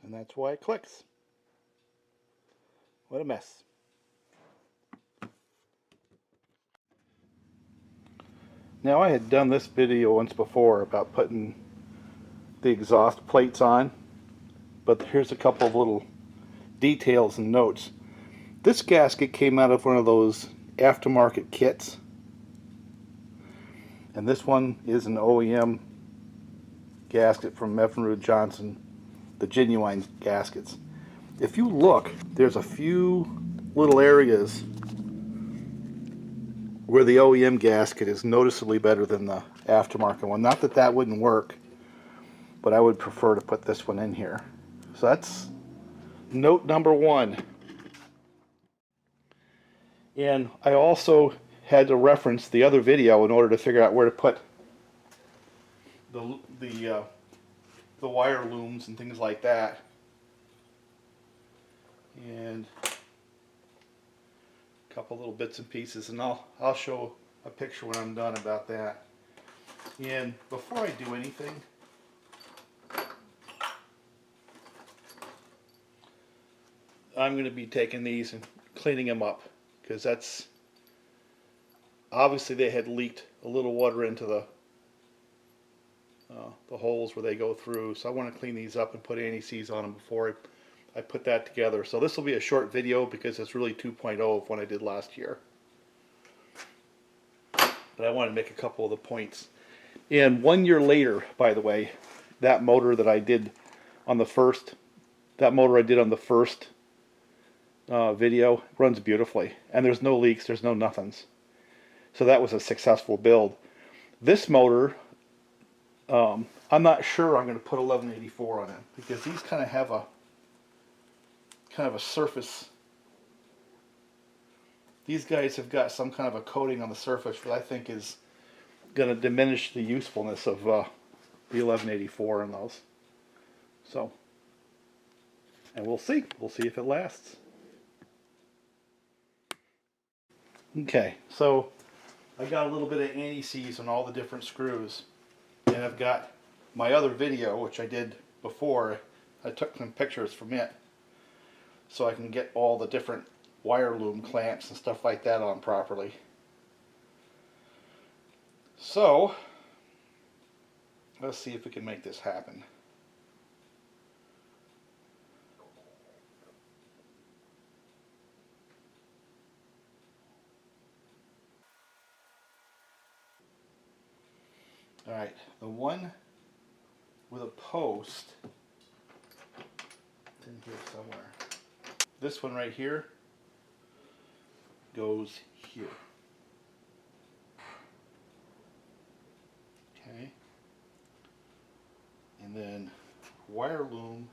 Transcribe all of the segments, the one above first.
and that's why it clicks. What a mess. Now, I had done this video once before about putting the exhaust plates on, but here's a couple of little details and notes. This gasket came out of one of those aftermarket kits, and this one is an OEM gasket from Evinrude Johnson, the genuine gaskets. If you look, there's a few little areas where the OEM gasket is noticeably better than the aftermarket one. Not that that wouldn't work, but I would prefer to put this one in here. So that's note number one. And I also had to reference the other video in order to figure out where to put the wire looms and things like that. And a couple little bits and pieces, and I'll show a picture when I'm done about that. And before I do anything, I'm going to be taking these and cleaning them up, because that's obviously they had leaked a little water into the holes where they go through, so I want to clean these up and put anti-seize on them before I put that together. So this will be a short video because it's really 2.0 of what I did last year, but I want to make a couple of the points. And 1 year later, by the way, that motor that I did on the first video runs beautifully, and there's no leaks, there's no nothings. So that was a successful build. This motor, I'm not sure I'm going to put 1184 on it, because these kind of have a surface. These guys have got some kind of a coating on the surface that I think is going to diminish the usefulness of the 1184 in those. So, and we'll see if it lasts. Okay, so I got a little bit of anti-seize on all the different screws, and I've got my other video, which I did before. I took some pictures from it, so I can get all the different wire loom clamps and stuff like that on properly. So let's see if we can make this happen. Alright, the one with a post, it's in here somewhere. This one right here goes here. Okay. And then wire loom,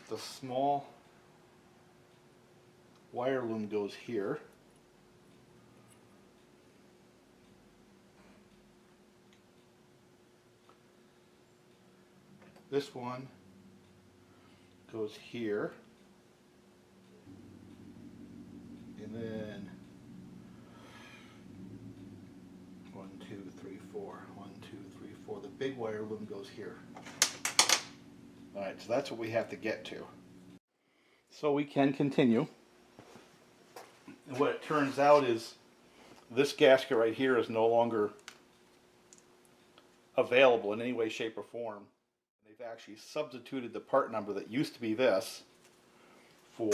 the small wire loom goes here. This one goes here, and then 1, 2, 3, 4. 1, 2, 3, 4. The big wire loom goes here. All right, so that's what we have to get to. So we can continue. And what it turns out is this gasket right here is no longer available in any way, shape, or form. They've actually substituted the part number that used to be this for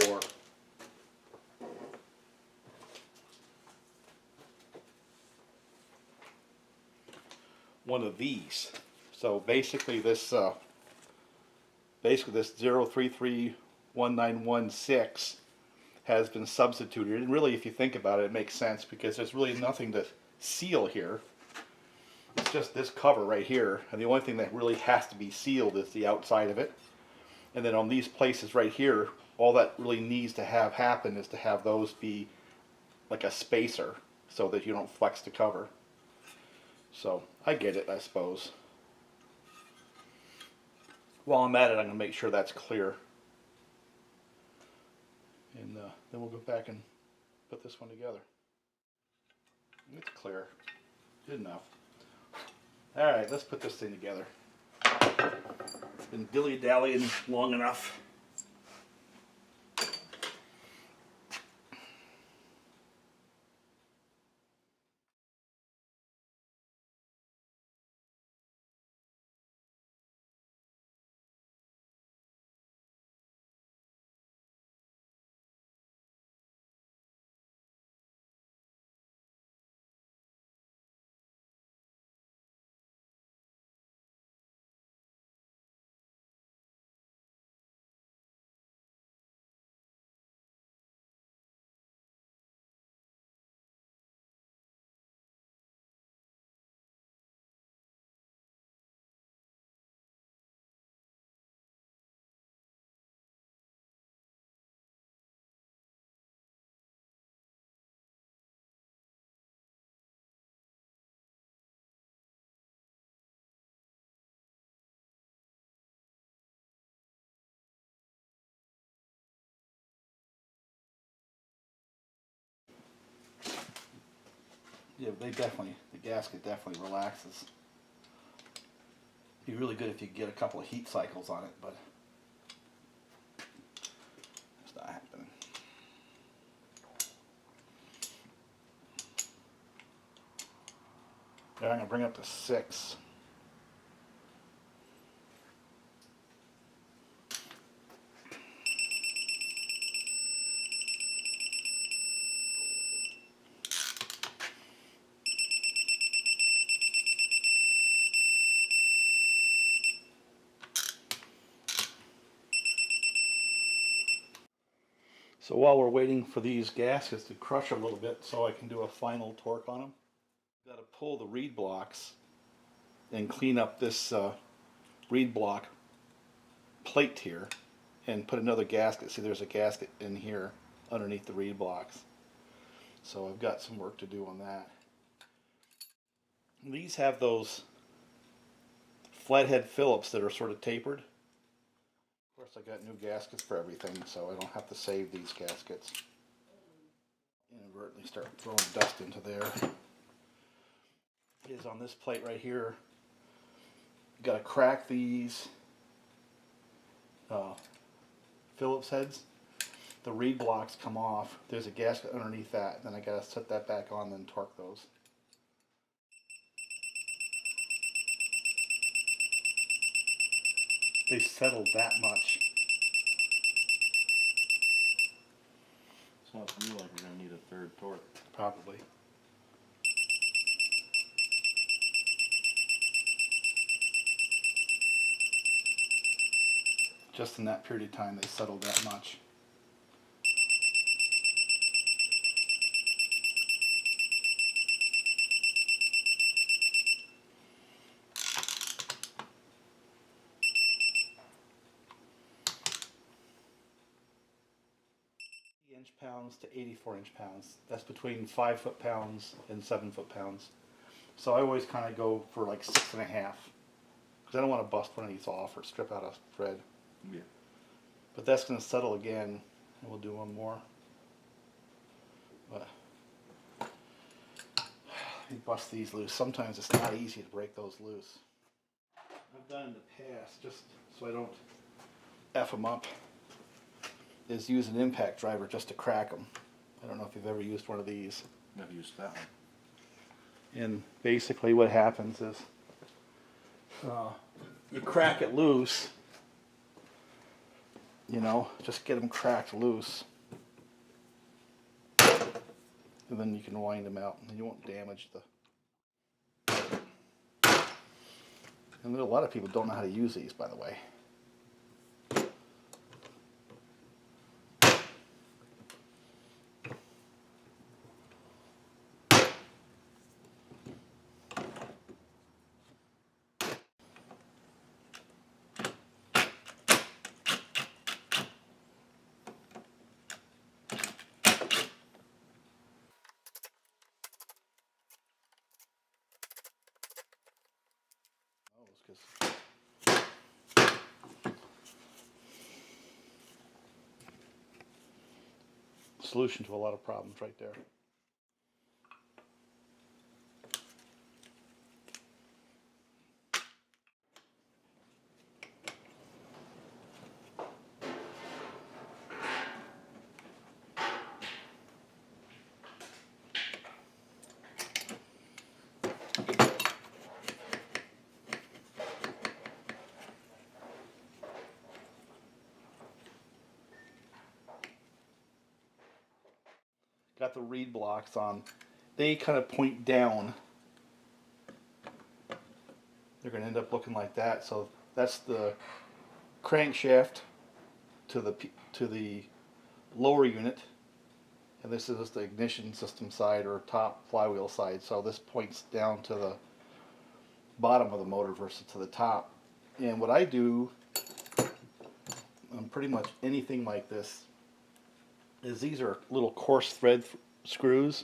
one of these. So basically this 03319116 has been substituted. And really, if you think about it, it makes sense, because there's really nothing to seal here. It's just this cover right here, and the only thing that really has to be sealed is the outside of it. And then on these places right here, all that really needs to have happen is to have those be like a spacer so that you don't flex the cover. So I get it, I suppose. While I'm at it, I'm going to make sure that's clear. And then we'll go back and put this one together. It's clear. Good enough. Alright, let's put this thing together. Been dilly-dallying long enough. Yeah, the gasket definitely relaxes. It'd be really good if you could get a couple of heat cycles on it, but it's not happening. All right, I'm gonna bring it up to 6. So while we're waiting for these gaskets to crush a little bit so I can do a final torque on them, I've got to pull the reed blocks and clean up this reed block plate here and put another gasket. See, there's a gasket in here underneath the reed blocks. So I've got some work to do on that. These have those flathead Phillips that are sort of tapered. Of course, I got new gaskets for everything, so I don't have to save these gaskets. Inadvertently start throwing dust into there. Is on this plate right here. You got to crack these Phillips heads. The reed blocks come off. There's a gasket underneath that. Then I got to set that back on, then torque those. They settled that much. Sounds to me like we're going to need a third torque. Probably. Just in that period of time, they settled that much. Pounds to 84 inch pounds. That's between 5 foot-pounds and 7 foot-pounds. So I always kind of go for like 6.5 because I don't want to bust one of these off or strip out a thread. Yeah. But that's going to settle again, and we'll do one more. But you bust these loose. Sometimes it's not easy to break those loose. I've done in the past, just so I don't F them up, is use an impact driver just to crack them. I don't know if you've ever used one of these. I've used that one. And basically what happens is you crack it loose, you know, just get them cracked loose. And then you can wind them out and you won't damage the... And a lot of people don't know how to use these, by the way. Solution to a lot of problems right there. got the reed blocks on. They kind of point down. They're going to end up looking like that. So that's the crankshaft to the lower unit, and this is the ignition system side or top flywheel side. So this points down to the bottom of the motor versus to the top. And what I do on pretty much anything like this is these are little coarse thread screws.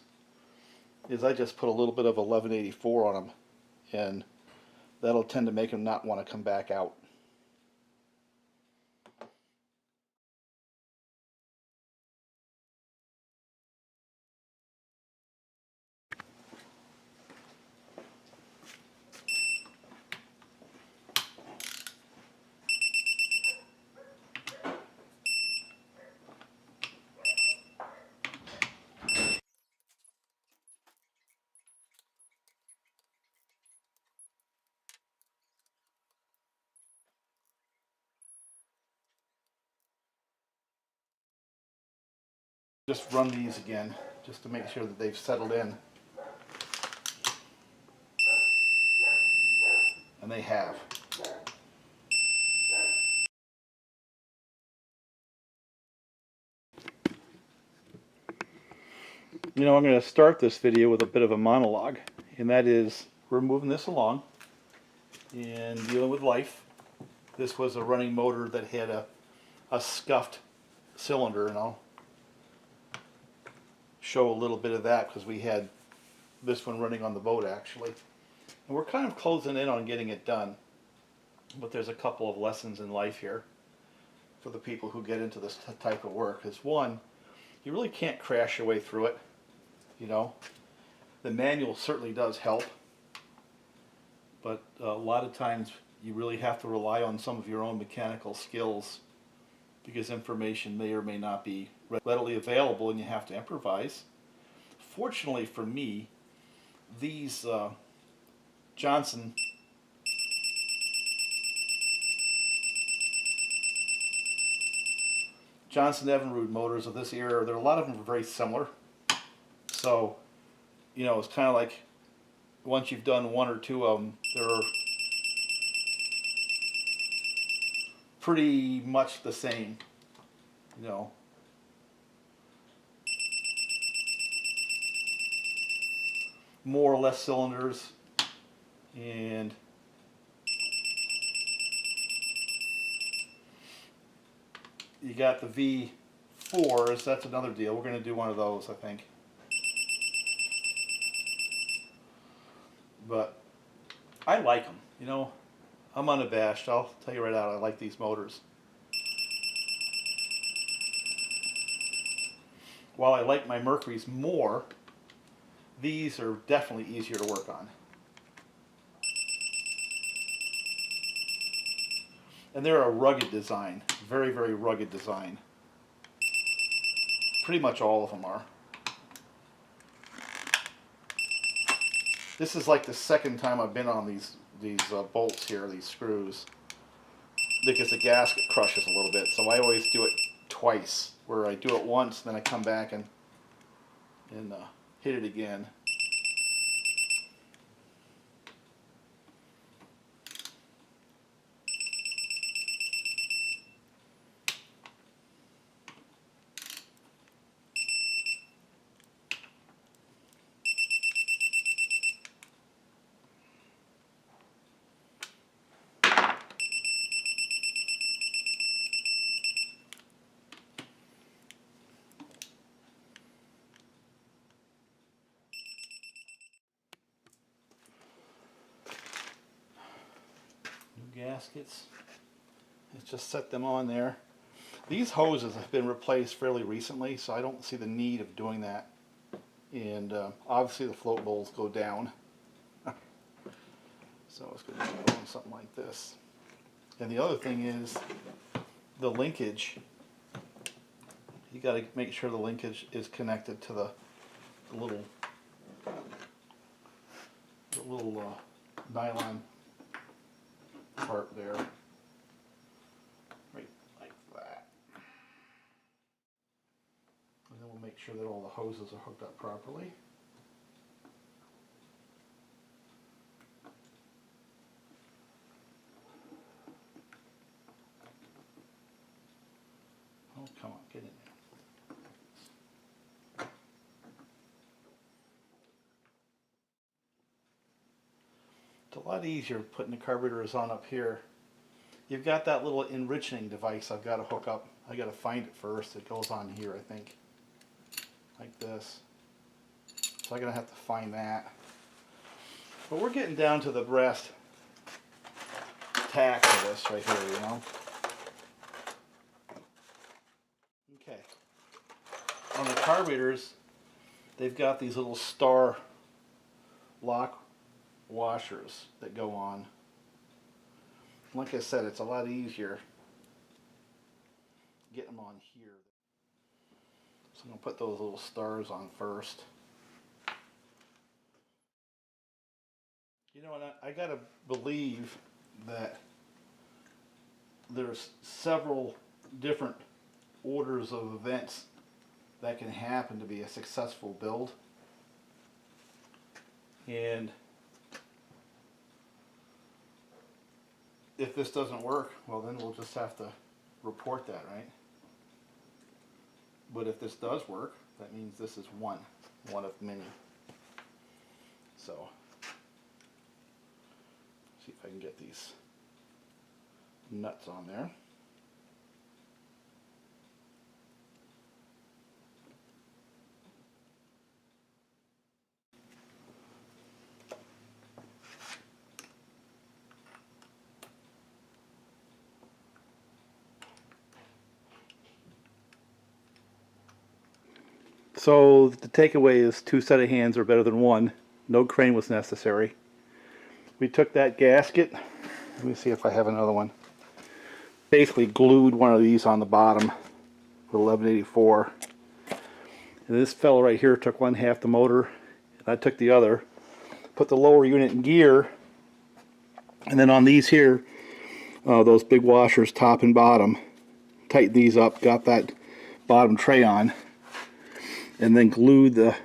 Is I just put a little bit of 1184 on them, and that'll tend to make them not want to come back out. Just run these again just to make sure that they've settled in. And they have. You know, I'm going to start this video with a bit of a monologue, and that is we're moving this along and dealing with life. This was a running motor that had a scuffed cylinder, and I'll show a little bit of that because we had this one running on the boat actually. And we're kind of closing in on getting it done, but there's a couple of lessons in life here for the people who get into this type of work. Is one, you really can't crash your way through it. You know, the manual certainly does help, but a lot of times you really have to rely on some of your own mechanical skills because information may or may not be readily available and you have to improvise. Fortunately for me, these Johnson Evinrude motors of this era, there are a lot of them are very similar. So, you know, it's kind of like once you've done one or two of them, they're pretty much the same, you know. More or less cylinders, and you got the V4s, that's another deal. We're going to do one of those, I think. But I like them, you know. I'm unabashed. I'll tell you right out, I like these motors. While I like my Mercuries more, these are definitely easier to work on. And they're a rugged design, very, very rugged design. Pretty much all of them are. This is like the second time I've been on these bolts here, these screws, because the gasket crushes a little bit. So I always do it twice, where I do it once, then I come back and hit it again. Gaskets. Let's just set them on there. These hoses have been replaced fairly recently, so I don't see the need of doing that. And obviously the float bowls go down. So it's going to be doing something like this. And the other thing is the linkage. You got to make sure the linkage is connected to the little nylon part there, right like that. And then we'll make sure that all the hoses are hooked up properly. Oh, come on, get in there. It's a lot easier putting the carburetors on up here. You've got that little enriching device I've got to hook up. I got to find it first. It goes on here, I think, like this. So I'm going to have to find that. But we're getting down to the brass tacks of this right here, you know. Okay. On the carburetors, they've got these little star lock washers that go on. Like I said, it's a lot easier getting them on here. So I'm going to put those little stars on first. You know, and I got to believe that there's several different orders of events that can happen to be a successful build. And if this doesn't work, well then we'll just have to report that, right? But if this does work, that means this is one of many. So, see if I can get these nuts on there. So the takeaway is 2 sets of hands are better than 1. No crane was necessary. We took that gasket. Let me see if I have another one. Basically glued one of these on the bottom with 1184. And this fellow right here took one half the motor, and I took the other. Put the lower unit in gear, and then on these here, those big washers, top and bottom, tightened these up, got that bottom tray on, and then glued the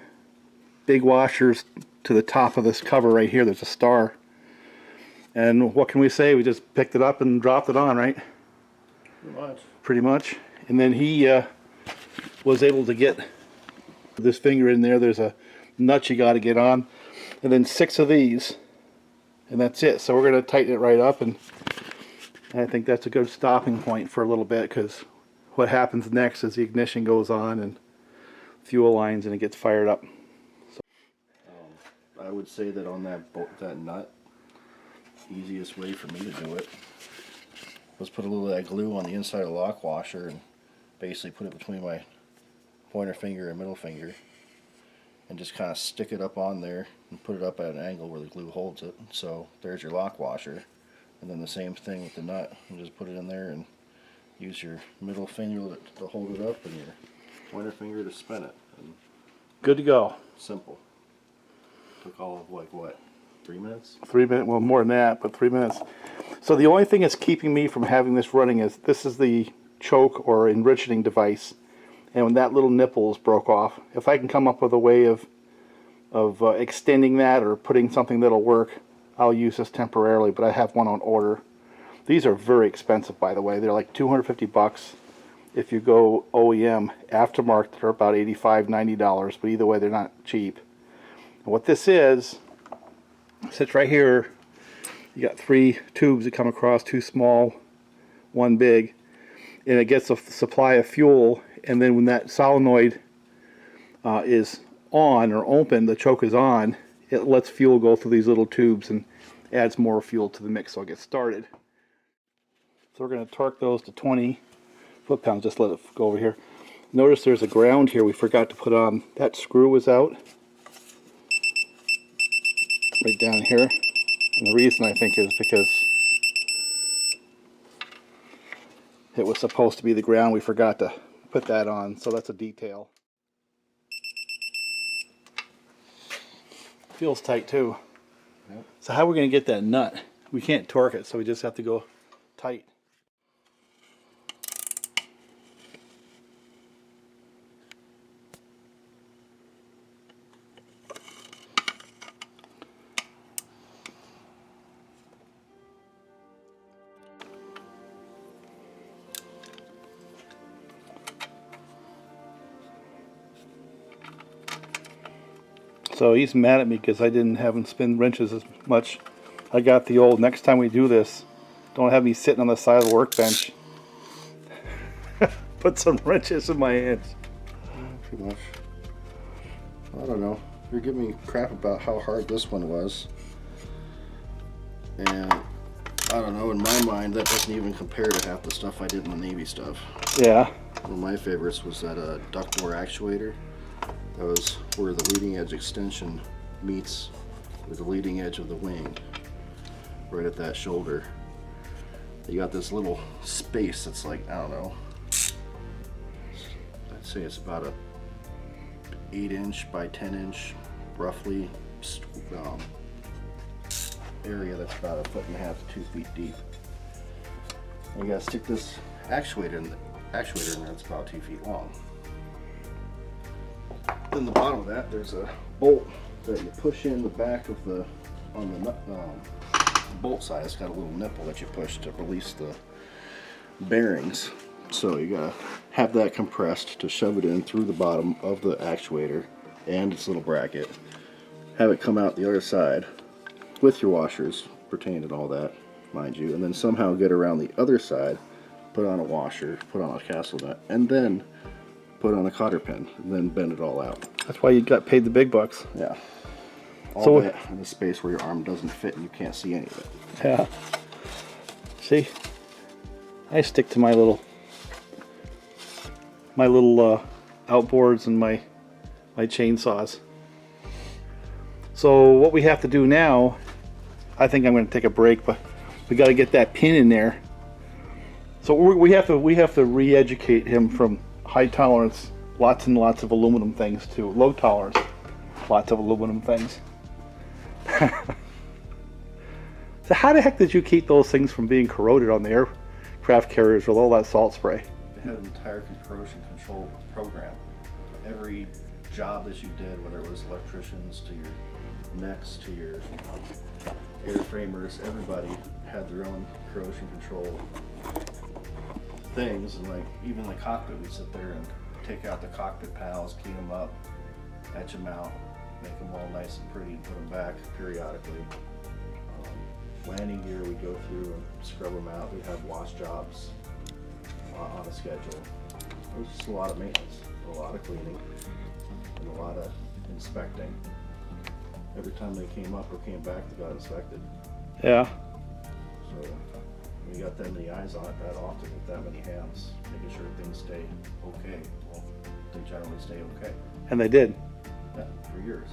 big washers to the top of this cover right here. There's a star. And what can we say? We just picked it up and dropped it on, right? Pretty much. Pretty much. And then he was able to get this finger in there. There's a nut you got to get on. And then 6 of these. And that's it. So we're going to tighten it right up. And I think that's a good stopping point for a little bit, because what happens next is the ignition goes on and fuel lines and it gets fired up. So. I would say that on that nut, easiest way for me to do it was put a little of that glue on the inside of the lock washer and basically put it between my pointer finger and middle finger and just kind of stick it up on there and put it up at an angle where the glue holds it. So there's your lock washer. And then the same thing with the nut, and just put it in there and use your middle finger to hold it up and your pointer finger to spin it. And good to go. simple. Took all of like what, 3 minutes? 3 minutes, well more than that, but 3 minutes. So the only thing that's keeping me from having this running is this is the choke or enriching device, and when that little nipple is broke off, if I can come up with a way of extending that or putting something that'll work, I'll use this temporarily, but I have one on order. These are very expensive, by the way. They're like 250 bucks. If you go OEM, aftermarket, they're about $85, $90, but either way, they're not cheap. And what this is, sits right here. You got 3 tubes that come across, 2 small, 1 big, and it gets a supply of fuel, and then when that solenoid is on or open, the choke is on, it lets fuel go through these little tubes and adds more fuel to the mix so it gets started. So we're going to torque those to 20 foot-pounds. Just let it go over here. Notice there's a ground here we forgot to put on. That screw was out right down here, and the reason I think is because it was supposed to be the ground. We forgot to put that on, so that's a detail. Feels tight too. Yep. So how are we going to get that nut? We can't torque it, so we just have to go tight. So he's mad at me because I didn't have him spin wrenches as much. I got the old, next time we do this, don't have me sitting on the side of the workbench. Put some wrenches in my hands. Pretty much. I don't know. You're giving me crap about how hard this one was. And I don't know, in my mind, that doesn't even compare to half the stuff I did in the Navy stuff. Yeah. One of my favorites was that duct bore actuator. That was where the leading edge extension meets with the leading edge of the wing, right at that shoulder. You got this little space that's like, I don't know, I'd say it's about a 8-inch by 10-inch, roughly, area that's about 1.5 to 2 feet deep. And you gotta stick this actuator in there that's about 2 feet long. In the bottom of that, there's a bolt that you push in the back of the, on the bolt side. It's got a little nipple that you push to release the bearings. So you gotta have that compressed to shove it in through the bottom of the actuator and its little bracket. Have it come out the other side with your washers pertaining to all that, mind you, and then somehow get around the other side, put on a washer, put on a castle nut, and then put on a cotter pin, and then bend it all out. That's why you got paid the big bucks. Yeah. All So that in a space where your arm doesn't fit and you can't see any of it. Yeah. See, I stick to my little outboards and my chainsaws. So what we have to do now, I think I'm going to take a break, but we got to get that pin in there. So we have to re-educate him from high tolerance, lots and lots of aluminum things, to low tolerance, lots of aluminum things. So how the heck did you keep those things from being corroded on the aircraft carriers with all that salt spray? They had an entire corrosion control program. Every job that you did, whether it was electricians to your mechs to your airframers, everybody had their own corrosion control things. And like even the cockpit, we sit there and take out the cockpit panels, clean them up, etch them out, make them all nice and pretty, and put them back periodically. Landing gear, we go through and scrub them out. We have wash jobs on a schedule. It was just a lot of maintenance, a lot of cleaning, and a lot of inspecting. Every time they came up or came back, they got inspected. Yeah. So when you got that many eyes on it that often with that many hands, making sure things stay okay. Well, they generally stay okay. And they did. Yeah, for years.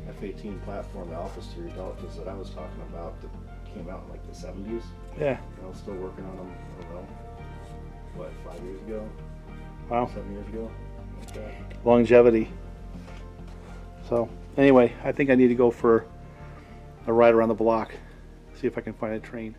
F-18 platform, the Alpha Series Deltas that I was talking about that came out in like the 70s. Yeah. I was still working on them, I don't know, what, 5 years ago? Wow. 7 years ago? Like that. Longevity. So anyway, I think I need to go for a ride around the block, see if I can find a train.